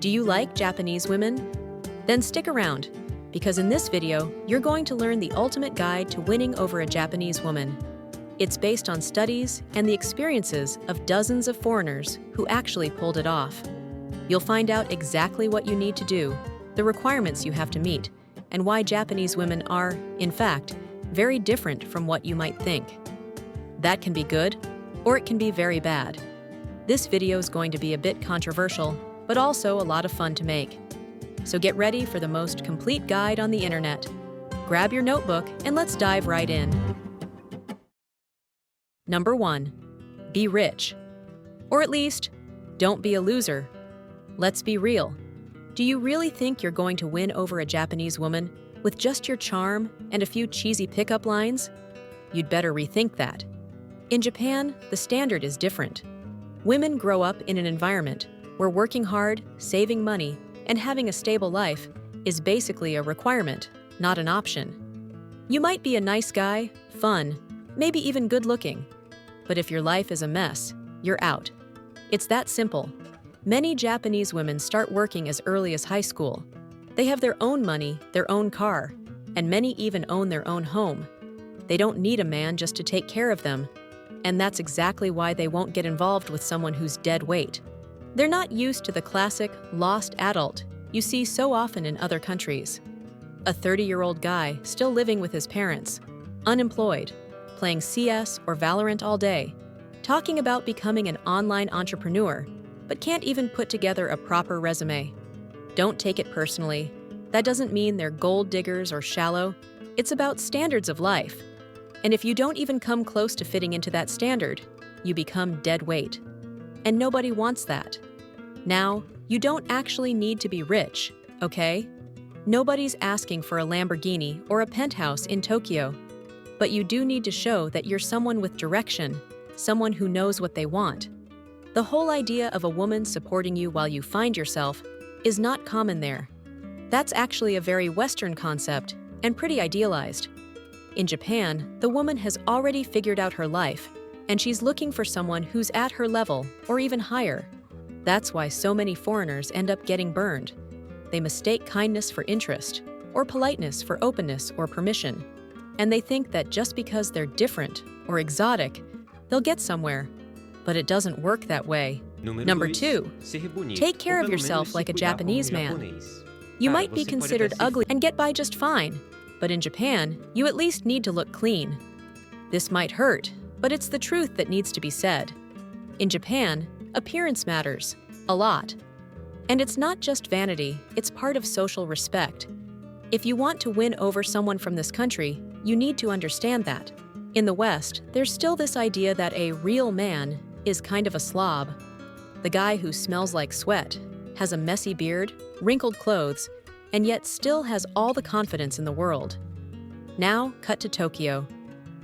Do you like Japanese women? Then stick around, because in this video, you're going to learn the ultimate guide to winning over a Japanese woman. It's based on studies and the experiences of dozens of foreigners who actually pulled it off. You'll find out exactly what you need to do, the requirements you have to meet, and why Japanese women are, in fact, very different from what you might think. That can be good, or it can be very bad. This video is going to be a bit controversial, but also a lot of fun to make. So get ready for the most complete guide on the internet. Grab your notebook and let's dive right in. Number 1. Be rich. Or at least, don't be a loser. Let's be real. Do you really think you're going to win over a Japanese woman with just your charm and a few cheesy pickup lines? You'd better rethink that. In Japan, the standard is different. Women grow up in an environment where working hard, saving money, and having a stable life is basically a requirement, not an option. You might be a nice guy, fun, maybe even good-looking, but if your life is a mess, you're out. It's that simple. Many Japanese women start working as early as high school. They have their own money, their own car, and many even own their own home. They don't need a man just to take care of them, and that's exactly why they won't get involved with someone who's dead weight. They're not used to the classic lost adult you see so often in other countries. A 30-year-old guy still living with his parents, unemployed, playing CS or Valorant all day, talking about becoming an online entrepreneur, but can't even put together a proper resume. Don't take it personally. That doesn't mean they're gold diggers or shallow. It's about standards of life. And if you don't even come close to fitting into that standard, you become dead weight. And nobody wants that. Now, you don't actually need to be rich, okay? Nobody's asking for a Lamborghini or a penthouse in Tokyo. But you do need to show that you're someone with direction, someone who knows what they want. The whole idea of a woman supporting you while you find yourself is not common there. That's actually a very Western concept and pretty idealized. In Japan, the woman has already figured out her life, and she's looking for someone who's at her level or even higher. That's why so many foreigners end up getting burned. They mistake kindness for interest, or politeness for openness or permission. And they think that just because they're different or exotic, they'll get somewhere. But it doesn't work that way. Number 2, take care of yourself like a Japanese man. You might be considered ugly and get by just fine, but in Japan, you at least need to look clean. This might hurt, but it's the truth that needs to be said. In Japan, appearance matters a lot. And it's not just vanity, it's part of social respect. If you want to win over someone from this country, you need to understand that. In the West, there's still this idea that a real man is kind of a slob. The guy who smells like sweat, has a messy beard, wrinkled clothes, and yet still has all the confidence in the world. Now, cut to Tokyo.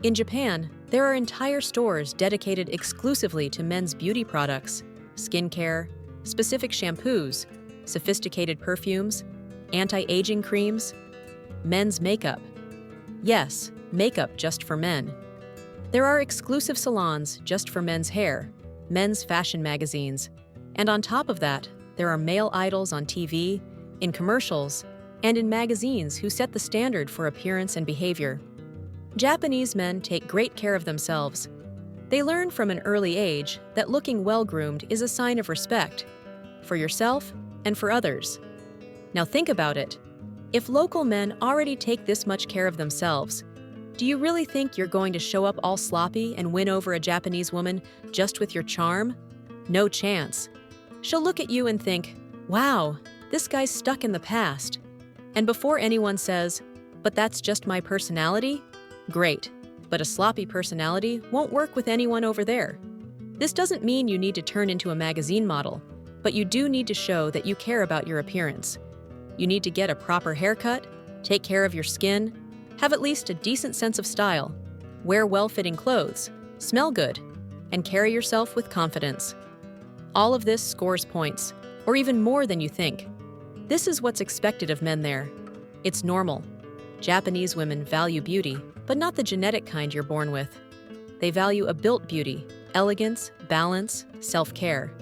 In Japan, there are entire stores dedicated exclusively to men's beauty products, skincare, specific shampoos, sophisticated perfumes, anti-aging creams, men's makeup. Yes, makeup just for men. There are exclusive salons just for men's hair, men's fashion magazines, and on top of that, there are male idols on TV, in commercials, and in magazines who set the standard for appearance and behavior. Japanese men take great care of themselves. They learn from an early age that looking well-groomed is a sign of respect, for yourself and for others. Now think about it. If local men already take this much care of themselves, do you really think you're going to show up all sloppy and win over a Japanese woman just with your charm? No chance. She'll look at you and think, wow, this guy's stuck in the past. And before anyone says, but that's just my personality, great, but a sloppy personality won't work with anyone over there. This doesn't mean you need to turn into a magazine model, but you do need to show that you care about your appearance. You need to get a proper haircut, take care of your skin, have at least a decent sense of style, wear well-fitting clothes, smell good, and carry yourself with confidence. All of this scores points, or even more than you think. This is what's expected of men there. It's normal. Japanese women value beauty, but not the genetic kind you're born with. They value a built beauty, elegance, balance, self-care.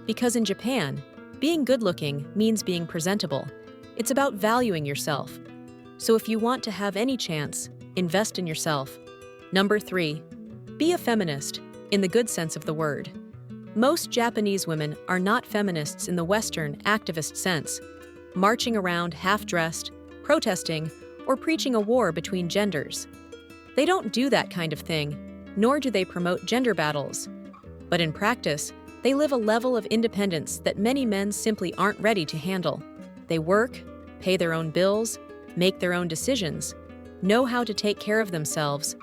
Because in Japan, Being good-looking means being presentable. It's about valuing yourself. So if you want to have any chance, invest in yourself. Number 3. Be a feminist, in the good sense of the word. Most Japanese women are not feminists in the Western activist sense, marching around half-dressed, protesting, or preaching a war between genders. They don't do that kind of thing, nor do they promote gender battles. But in practice, they live a level of independence that many men simply aren't ready to handle. They work, pay their own bills, make their own decisions, know how to take care of themselves,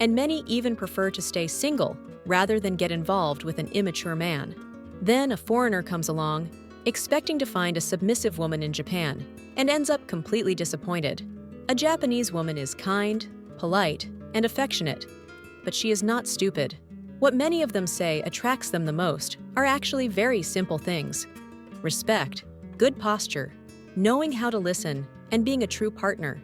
and many even prefer to stay single rather than get involved with an immature man. Then a foreigner comes along, expecting to find a submissive woman in Japan, and ends up completely disappointed. A Japanese woman is kind, polite, and affectionate, but she is not stupid. What many of them say attracts them the most are actually very simple things: respect, good posture, knowing how to listen, and being a true partner.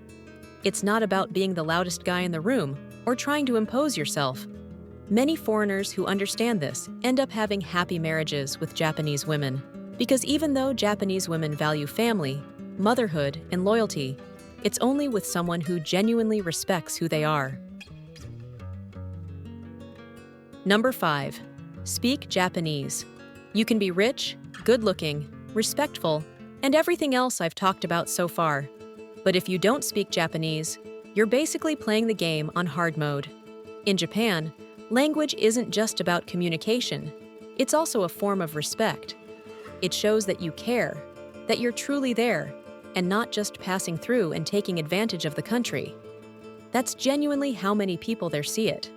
It's not about being the loudest guy in the room or trying to impose yourself. Many foreigners who understand this end up having happy marriages with Japanese women, because even though Japanese women value family, motherhood, and loyalty, it's only with someone who genuinely respects who they are. Number 5. Speak Japanese. You can be rich, good-looking, respectful, and everything else I've talked about so far. But if you don't speak Japanese, you're basically playing the game on hard mode. In Japan, language isn't just about communication. It's also a form of respect. It shows that you care, that you're truly there, and not just passing through and taking advantage of the country. That's genuinely how many people there see it.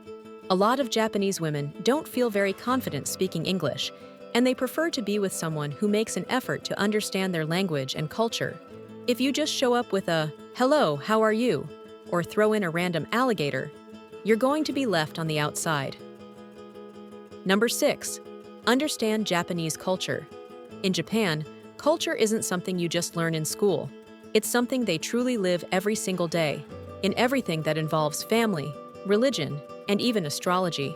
A lot of Japanese women don't feel very confident speaking English, and they prefer to be with someone who makes an effort to understand their language and culture. If you just show up with a "Hello, how are you?" or throw in a random alligator, you're going to be left on the outside. Number 6. Understand Japanese culture. In Japan, culture isn't something you just learn in school. It's something they truly live every single day, in everything that involves family, religion, and even astrology.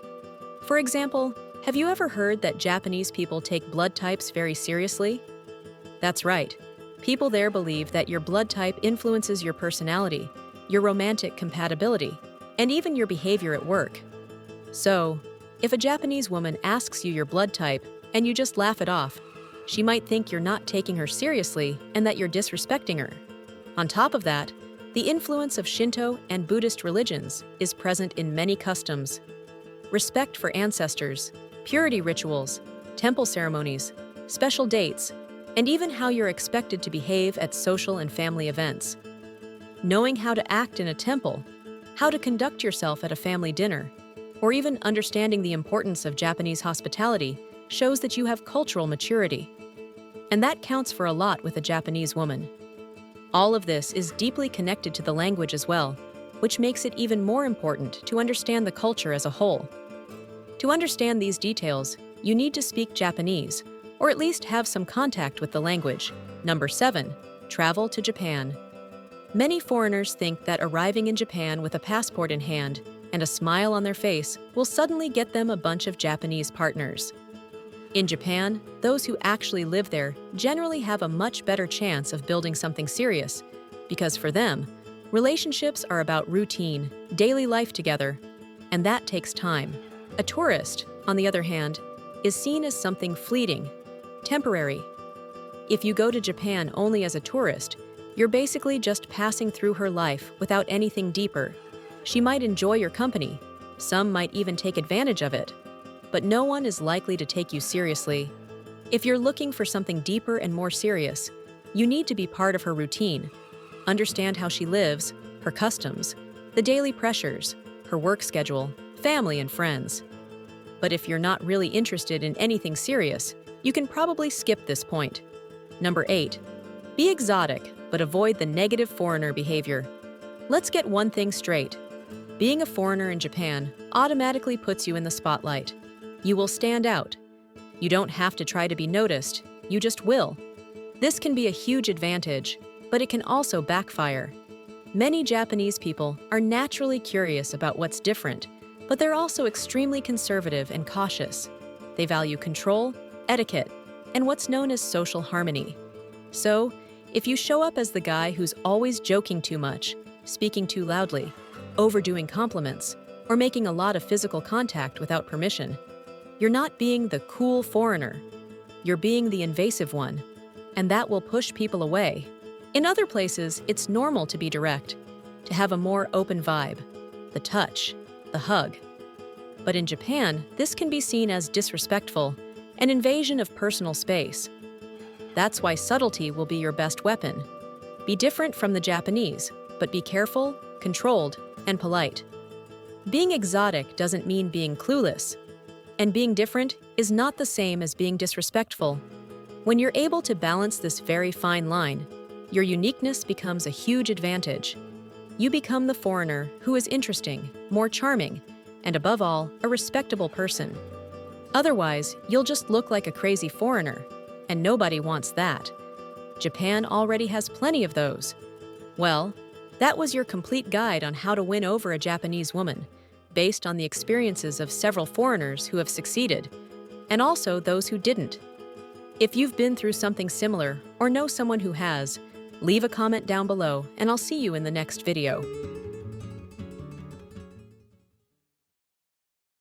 For example, have you ever heard that Japanese people take blood types very seriously? That's right. People there believe that your blood type influences your personality, your romantic compatibility, and even your behavior at work. So, if a Japanese woman asks you your blood type and you just laugh it off, she might think you're not taking her seriously and that you're disrespecting her. On top of that, the influence of Shinto and Buddhist religions is present in many customs. Respect for ancestors, purity rituals, temple ceremonies, special dates, and even how you're expected to behave at social and family events. Knowing how to act in a temple, how to conduct yourself at a family dinner, or even understanding the importance of Japanese hospitality shows that you have cultural maturity. And that counts for a lot with a Japanese woman. All of this is deeply connected to the language as well, which makes it even more important to understand the culture as a whole. To understand these details, you need to speak Japanese, or at least have some contact with the language. Number 7. Travel to Japan. Many foreigners think that arriving in Japan with a passport in hand and a smile on their face will suddenly get them a bunch of Japanese partners. In Japan, those who actually live there generally have a much better chance of building something serious, because for them, relationships are about routine, daily life together, and that takes time. A tourist, on the other hand, is seen as something fleeting, temporary. If you go to Japan only as a tourist, you're basically just passing through her life without anything deeper. She might enjoy your company, some might even take advantage of it, but no one is likely to take you seriously. If you're looking for something deeper and more serious, you need to be part of her routine, understand how she lives, her customs, the daily pressures, her work schedule, family and friends. But if you're not really interested in anything serious, you can probably skip this point. Number 8. Be exotic, but avoid the negative foreigner behavior. Let's get one thing straight. Being a foreigner in Japan automatically puts you in the spotlight. You will stand out. You don't have to try to be noticed, you just will. This can be a huge advantage, but it can also backfire. Many Japanese people are naturally curious about what's different, but they're also extremely conservative and cautious. They value control, etiquette, and what's known as social harmony. So, if you show up as the guy who's always joking too much, speaking too loudly, overdoing compliments, or making a lot of physical contact without permission, you're not being the cool foreigner. You're being the invasive one, and that will push people away. In other places, it's normal to be direct, to have a more open vibe, the touch, the hug. But in Japan, this can be seen as disrespectful, an invasion of personal space. That's why subtlety will be your best weapon. Be different from the Japanese, but be careful, controlled, and polite. Being exotic doesn't mean being clueless, and being different is not the same as being disrespectful. When you're able to balance this very fine line, your uniqueness becomes a huge advantage. You become the foreigner who is interesting, more charming, and above all, a respectable person. Otherwise, you'll just look like a crazy foreigner, and nobody wants that. Japan already has plenty of those. Well, that was your complete guide on how to win over a Japanese woman, based on the experiences of several foreigners who have succeeded, and also those who didn't. If you've been through something similar or know someone who has, leave a comment down below and I'll see you in the next video.